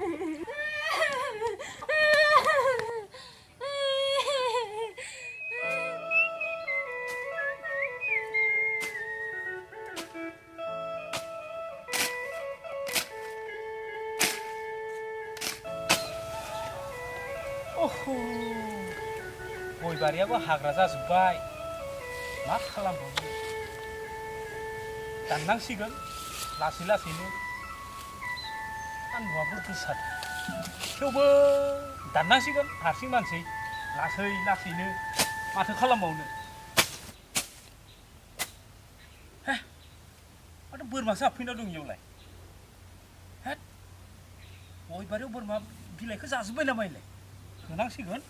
गय बारियाबो हाग्रा जाजोब्बाय मा खालामबावनो दाननांसिगोन लासै लासैनो सान्दुंआबो गोसा थेवबो दाननांसिगोन हारसिं मानसि लासै लासैनो माथो खालामबावनो हे माथो बोरमासो हाबफैना दं इयावलाय हे गय बारियाव बोरमा बिलाइखौ जाजोब्बाय नामा इलाय होनांसिगोन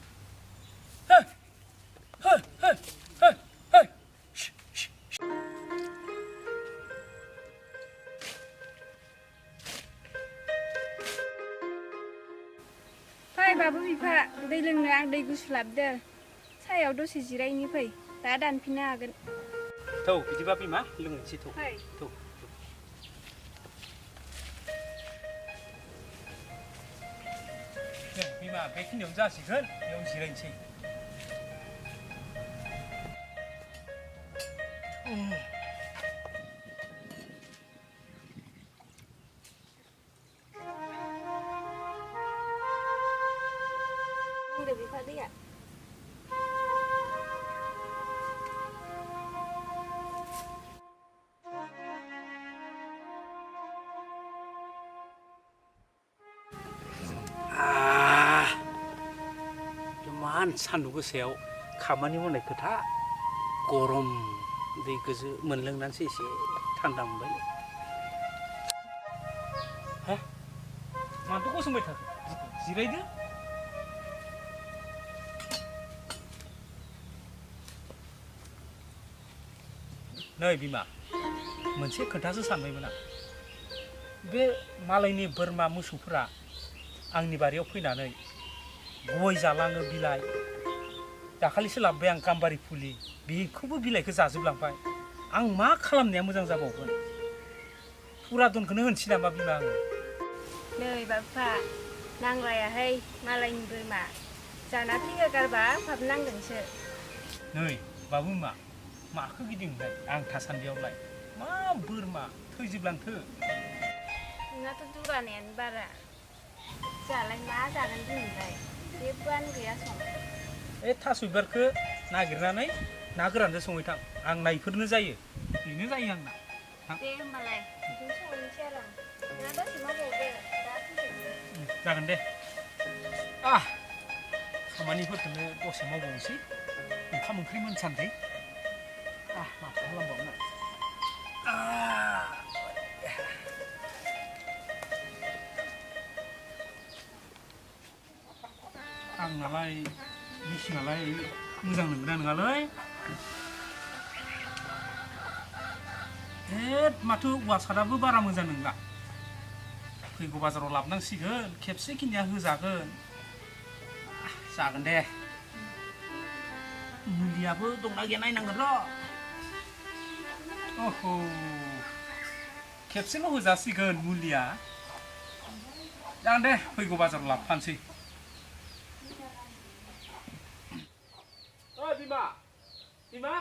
फै बाबु बिफा दै लोंनो आं दै गुसु लाबोदो सायाव दसे जिरायनि फै दा दानफिननो हागोन थौ बिदिबा बिमा लोंनोसै थौ थौ बिमा बेखिनियावनो जासिगोन बेयाव जिरायनोसै लोंदो बिफा दैया इमान सान्दुं गोसायाव खामानि मावनाय खोथा गरम दै गोजो मोनलोंनानैसो एसे थान्दा मोनबाय हे मानोथो गसंबाय थाखो जिरायदो नै बिमा मोनसे खोथासो सानबायमोन आं बे मालायनि बोरमा मोसौफोरा आंनि बारियाव फैनानै गय जालाङो बिलाइ दाखालिसो लाबोबाय आं गाम्बारि फुलि बेखौबो बिलाइखौ जाजोबलांबाय आं मा खालामनाया मोजां जाबावगोन फुरादनखौनो होनसै नामा बिमा आङो नै बाबुफा नांलायाहाय मालायनि बोरमा जाना थैगारबा फाबनांगोनसो नै बाबु मा माखौ गिदिंबाय आं थासान्दियावलाय मा बोरमा थैजोबलांथो नोंनाथ' दुगानायानो बारा जालाय मा जागोन दिनैलाय जेबोआनो गैया सं ए थास' बिबारखौ नागिरनानै ना गोरानजों संहैथां आं नायफोरनो जायो बेनो जायो आंना दे होमबालाय बिदिनो संहैनोसै आरो आं नोंहा दसे मावबावदो दा फैदो जागोन दे खामानिफोरखौनो दसे मावबावनोसै ओंखाम ओंख्रि मोनसान्दि माथो खालामबावनो आंनालाय मिसिनालाय मोजां नंगौना नङालै माथो वासाराबो बारा मोजां नंला फैगौ बाजाराव लाबोनांसिगोन खेबसे खिनिया होजागोन जागोन दे मुलियाबो दंना गैया नायनांगोन र' अह खेबसेल' होजासिगोन मुलिया जागोन दे फैगौ बाजाराव लाबोफानोसै बिमा बिमा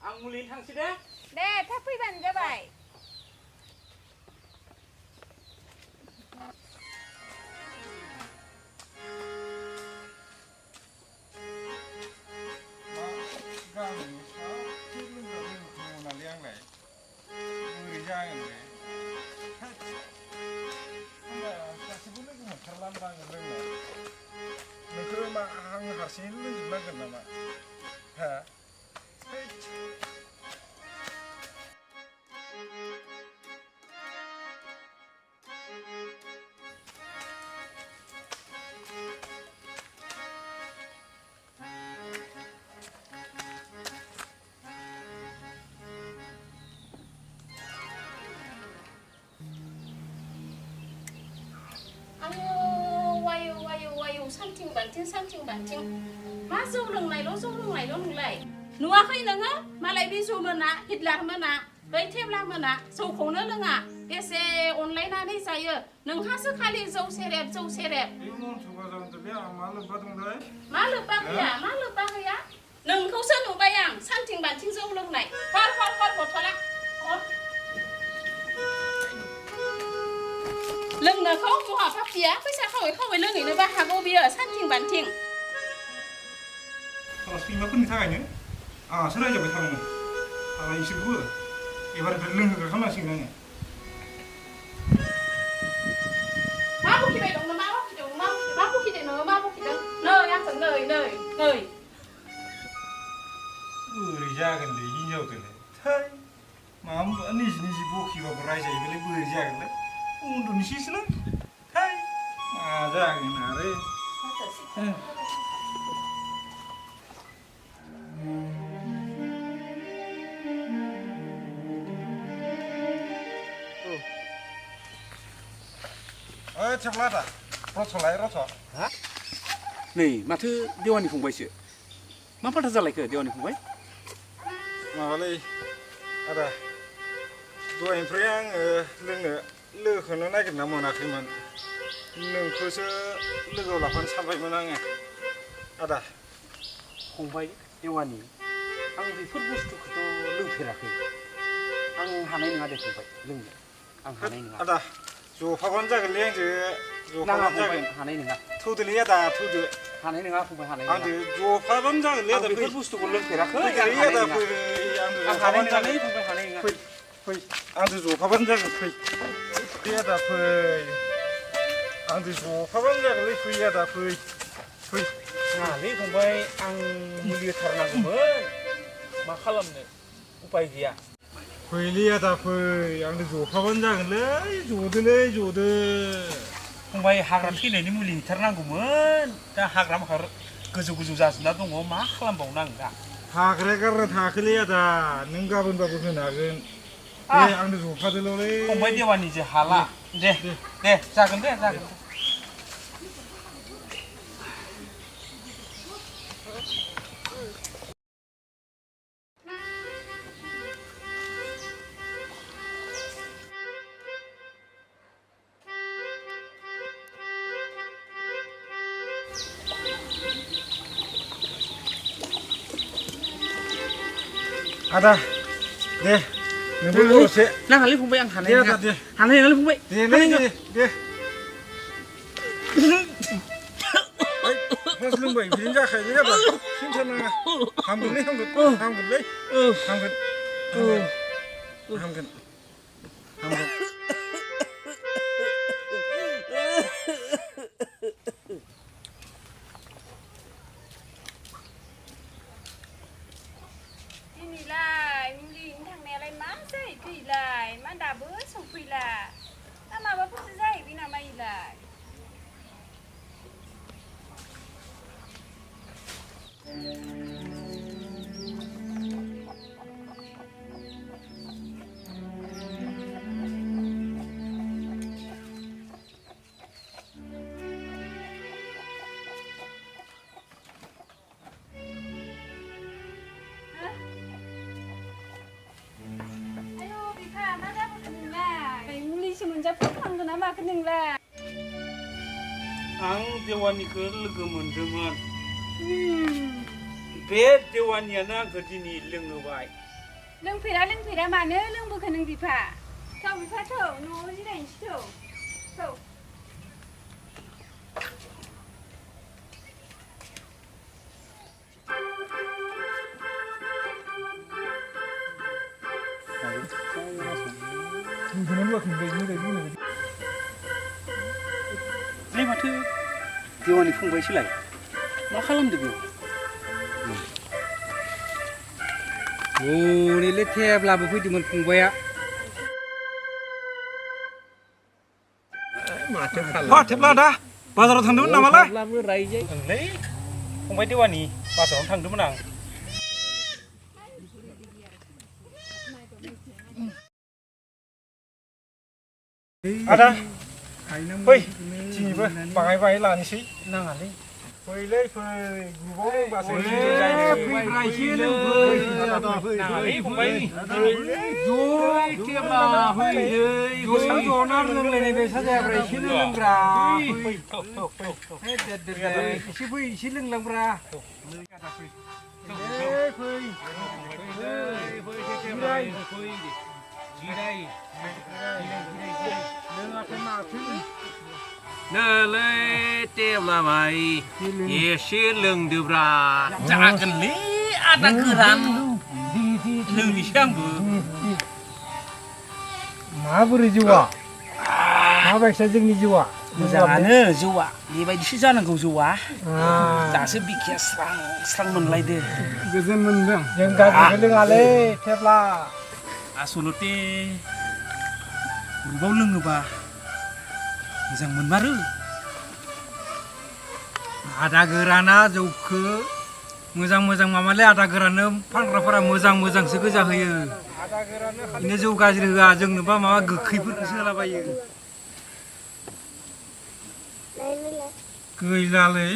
आं मुलिनो थांसै दे थाब फैबानो जाबाय नोंखौ मा आं हारसिङैनो लोंजोबनांगोन नामा हा सानथिं बान्थिं मा जौ लोंनायल' नोंलाय नुवाखै नोङो मालाय बे जौ मोना हिटलार मोना बै थेब्ला मोना जौखौनो लोङा बेसे अनलायनानै जायो नोंहासो खालि जौ सेरेब बे मनसुबा जागोन आं मा लोब्बा दंलाय मा लोब्बा गैया नोंखौसो नुबाय आं सानथिं बानथिं जौ लोंनाय हर बथला लोंनोखौ बहा पापिया फैसा खावै लोंहैनोबो हागौ बियो सानथिं बानथिं सैमाफोरनि थाखायनो आंहासो रायजाबाय थादोंमोन आंहा इसोरबो एबारनिफ्राय लोंहोग्रा खालामनांसिगोन आङो मा बखिबाय दं मा बखिदों नोङो मा बखिदों नै आंजों नै बोरै जागोनलै हिनजावदोलाय थै माबा निजि बखिबाबो रायजायोबालाय बोरै जागोनलाय उन्दुनोसैसोलाय थै मा जागोन आरो थेवब्ला आदा रथ' हा नै माथो देवानि फंबायसो मा फाथा जालायखो देवानि फंबाय माबालै आदा दहायनिफ्राय आङो लोगोखौनो नागिरना मोनाखैमोन नोंखौसो लोगोआव लाफानो सानबायमोन आङो आदा फंबाय देवानि आं बेफोर बुस्थुखौथ' लोंफेराखै आं हानाय नङा दे फंबाय लोंनो आं हानाय नङा आदा जफाबानो जागोनलै आंजों जफाबानो जागोन हानाय नङा थौदोलै आदा थौदो हानाय नङा फंबाय हानाय नङा आंजों जफाबानो जागोनलै आदा बेफोर बुस्थुखौ लोंफेराखै फैदोलै आदा फै आं हानाय नङालै फंबाय हानाय नङा फै आंजों जफाबानो जागोन फै आदा फै आंजों जफाबानो जागोनलै फै आदा फै नालै फंबाय आं मुलि होथारनांगौमोन मा खालामनो उपाय गैया फैलै आदा फै आंजों जफाबानो जागोनलै जदो फंबाय हाग्रा थैनायनि मुलि हैथारनांगौमोन दा हाग्रा गोजौ जाजोबना दङ मा खालामबावनो आं दा हाग्राया गारनो थाङाखैलै आदा नों गाबोनबाबो होनो हागोन दे आंनो जफादोल'लै फंबाय देवानि जे हाला दे जागोन दे आदा दे नोंबो गरसे नाङालै फंबाय आं हानाय नङा दे हानाय नङालै फंबाय दे फास लोंबाय बिदिनो जाखायोलै आदा सिन्था नाङा हामगोनलै हामगोन दिनैलाय मुलि हैनो थांनायालाय मा जाहैखो इलाय मा दाबो सफैला ना माबाफोरसो जाहैबाय नामा इलाय मोनजाफ्लांगोन ना माखो नोंलाय आं देवानिखौ लोगो मोनदोंमोन बे देवानियानो आंखौ दिनै लोंहोबाय लोंफेरा मानो लोंबोखो नों बिफा थौ बिफा थौ न'आव जिरायनोसै थौ ओमफ्राय माथो देवानि फंबायसोलाय मा खालामदो बेयाव हरैलै थेब्लाबो फैदोंमोन फंबाया थेब्ला आदा बाजाराव थांदोंमोन नामालाय ओंलै फंबाय देवानि बाजारावनो थांदोंमोन आं आदा फै दिनैबो बाङाय लानोसै नाङालै फैलै फै ग्रुपाव दंबासो फैब्रायसो नों नाङालै फंबाय ज' टेब्ला फैलै ज' ज'ना लोंलायनाय बायसा जायाब्रा एसे लोंग्रा एसे फै एसे लोंलांब्रा नोलै टेब्ला भाइ एसे लोंदोब्रा जागोनलै आदा गोरान लोंनोसै आंबो माबोरै जौआ माबायसा जोंनि जौआ मोजाङानो जौआ बेबायदिसो जानांगौ जौआ दासो बिखाया स्रां स्रां मोनलायदो गोजोन मोनदों जों गाज्रिखौ लोङालै टेब्ला आसलते ग्रुपाव लोङोबा मोजां मोनमारो आदा गोराना जौखो मोजां मोजां मामालै आदा गोरानो फानग्राफोरा मोजां मोजांसो गोजा होयो बिनो जौ गाज्रि होआ जोंनोबा माबा गोखैफोरखौसो होलाबायो गैलालै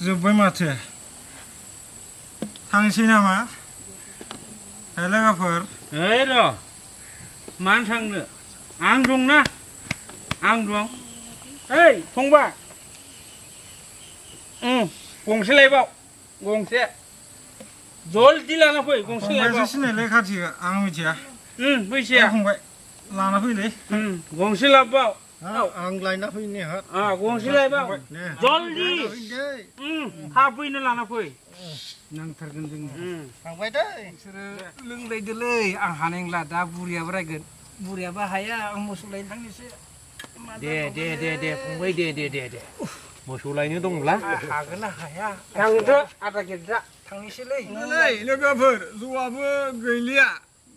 जोब्बाय माथो थांसै नामा लोगोफोर ओइ र' मानो थांनो आं दंना आं दं ओइ फंबाय गंसे लायबाव गंसे जल्दि लाना फै गंसे लायबाव सिनायलै खाथि आं मिथिया फैसाया फंबाय लाना फैलै गंसे लाबोबाव आं लायना फैनि गंसे लायबाव जल्दि थाब फैनो लाना फै नांथारगोन जोंनो थांबाय दै बिसोरो लोंलायदोलै आं हानाय नंला दा बुरियाबो रायगोन बुरियाबो हाया आं मोसौ लायनो थांनोसै दे फंबाय दे मोसौ लायनो दंब्ला हागोन ना हाया थांदो आदा गेद्रा थांनोसैलै लोगोफोर जौआबो गैलिया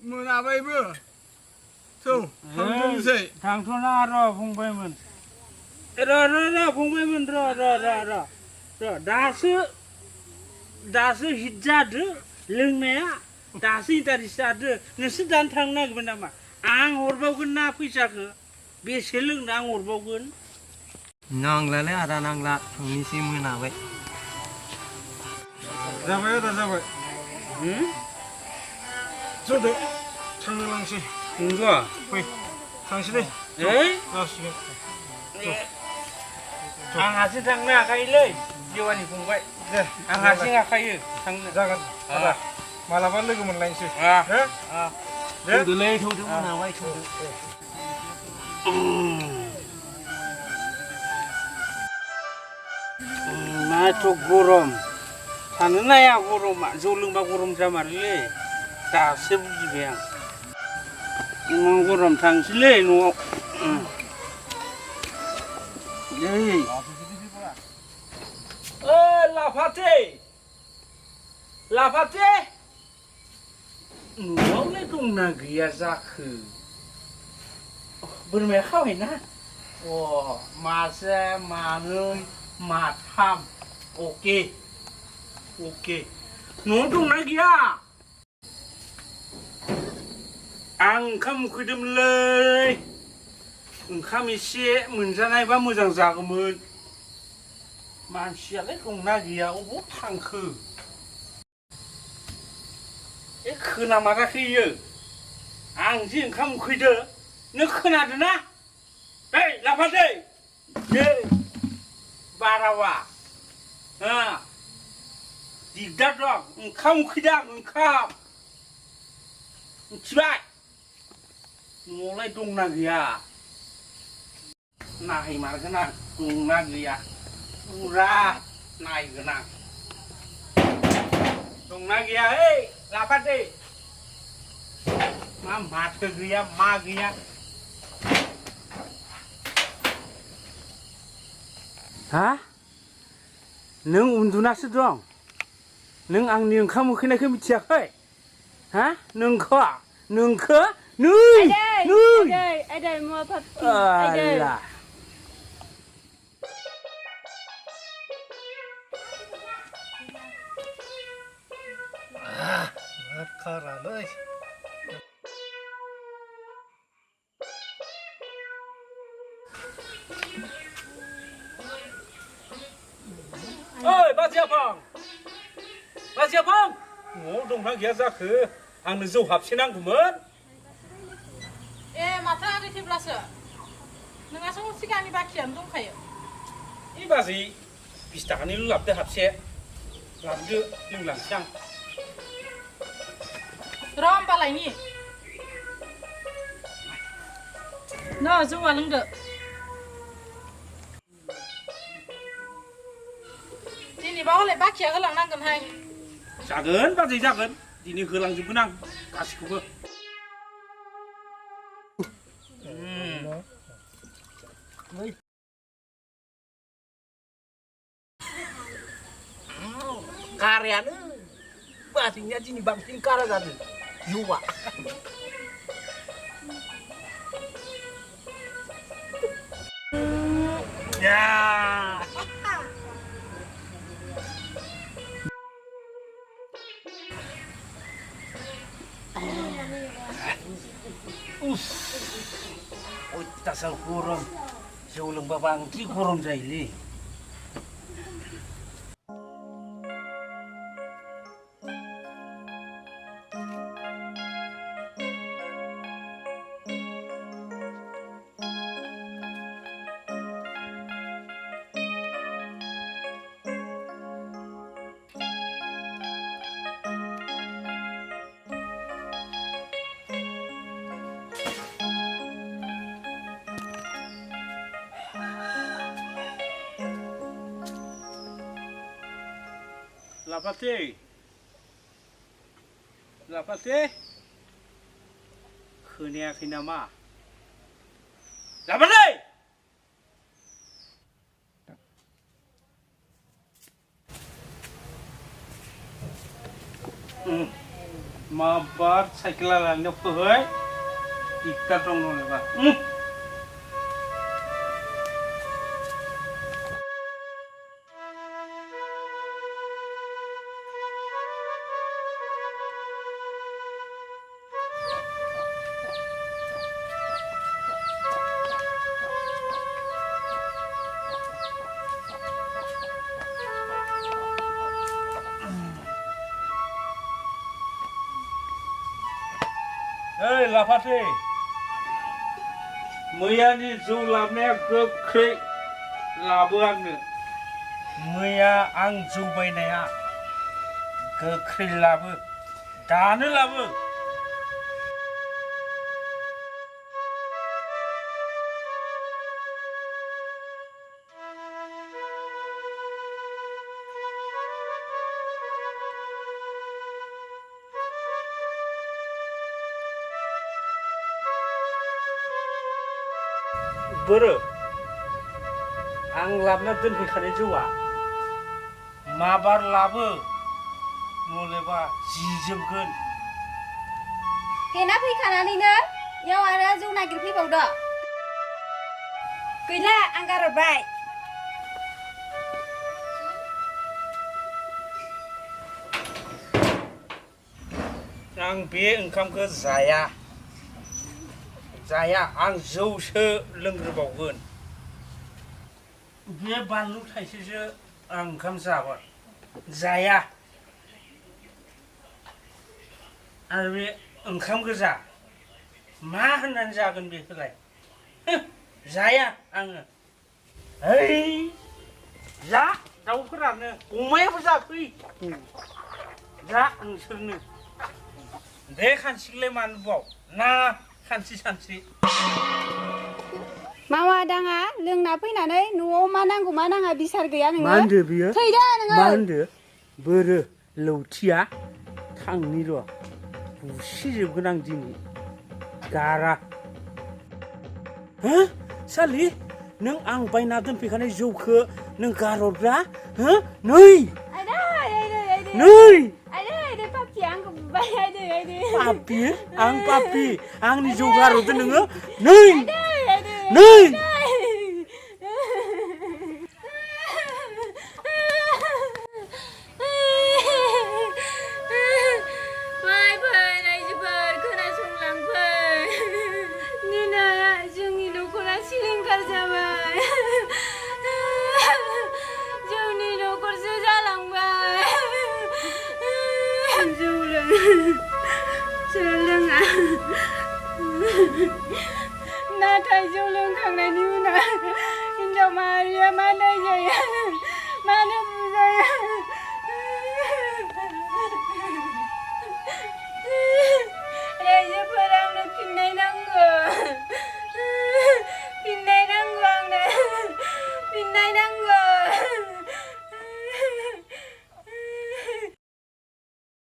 मोनाबायबो थांथोंसै थांथ'ना र' फंबायमोन र' फंबायमोन र' दासो हिट जादो लोंनाया दासो इन्टारेस्ट जादो नोंसोर दानो थांनो नागिरबाय नामा आं हरबावगोन ना फैसाखौ बेसे लोंनो आं हरबावगोन नांलालै आदा नांला थांनोसै मोनाबाय जाबाय आदा जाबाय जदो थांनो लांसै नंगौ फै थांसैलै जासिगोन आं हारसिं थांनो हाखायोलै देवानि फंबाय दे आं हारसिं हाखायो थांनो जागोन आदा मालाबा लोगो मोनलायनोसै थौदोलै थौदो मोनाबाय थौदो माथ' गरम थानो नाया गरमा जौ लोंबा गरम जामारोलै दासो बुजिबाय आं इमान गरम थांसैलै न'आव लाफाथे न'आवलाय दंना गैया जाखो बोरमाया खाबायना मासे मानै माथाम अके न'आव दंना गैया आं ओंखाम उखैदोंमोनलै ओंखाम एसे मोनजानायबा मोजां जागौमोन मानसियालाय दंना गैया अबाव थांखो खोनामाराखै इयो आं जे ओंखाम उखैदो नों खोनादों ना ओइ लाफादै बारावा दिगदार दं ओंखाम उखैदों आं ओंखाम मिथिबाय न'आवलाय दंना गैया नायमारगोन आं दंना गैया फुरा नायगोन आं दंना गैया ओइ लाफादै मा माथो गैया मा गैया हा नों उन्दुनासो दं नों आंनि ओंखाम उखैनायखौ मिथियाखै हा नोंखौ आदै मुवा पापि आला खारालै ओइ बाजियाफं बाजियाफं न'आव दंना गैया जाखो आंनो जौ हाबसे नांगौमोन ए माथो आगै थेब्लासो नोंहासो सिगांनि बाखियानो दंखायो ए बाजै 20 थाखानिल' लाबोदो हाबसे लाबोदो लोंलांसै आं र' होमबालायनि न' जौआ लोंदो दिनैबा हले बाखिया होलांनांगोनहाय जागोन बाजै जागोन दिनै होलांजोबगोन आं गासिखौबो कारायानो बाजैनिया दिनै बांसिन कारा जादों जौआ अयथासार गरम जौ लोंबा बांद्राय गरम जायोलै Lapate Lapate खोनायाखै नामा Lapate माबार साइकेल लानानै फै टिका दं नलेबा ओइ लाफाथे मैयानि जौ लाबोनाया गोख्रै लाबो आंनो मैया आं जौ बायनाया गोख्रै लाबो दानो लाबो बोरो आं लाबोना दोनफैखानाय जौआ माबार लाबो नलेबा जिजोबगोन फेना फैखानानैनो याव आरो जौ नागिरफैबावदो गैला आं गारहरबाय आं बे ओंखामखौ जाया आं जौसो लोंग्रोबावगोन बे बानलु थाइसेसो आं ओंखाम जाबाय जाया आरो बे ओंखाम गोजा मा होननानै जागोन बेखौलाय जाया आङो ओइ जा दाउफोरानो अमायाबो जाफै जा नोंसोरनो दे खानसिखौलाय मानो बाव ना सानसे सानसे मावा दाङा लोंना फैनानै न'आव मा नांगौ मा नाङा बिसार गैया नोङो मा होनदो बियो थैदा नोङो मा होनदो बोरो लौथिया थांनि र' बुसिजोबगोन आं दिनै गारा हो सालि नों आं बायना दोनफैखानाय जौखौ नों गारहरग्रा हो नै पापि आं पापि आंनि जौ गारहरदो नोङो नै जोंनि न'खरा सिलिंखार जाबाय जोंनि न'खरसो जौ लोङा नाथाय जौ लोंखांनायनि उनाव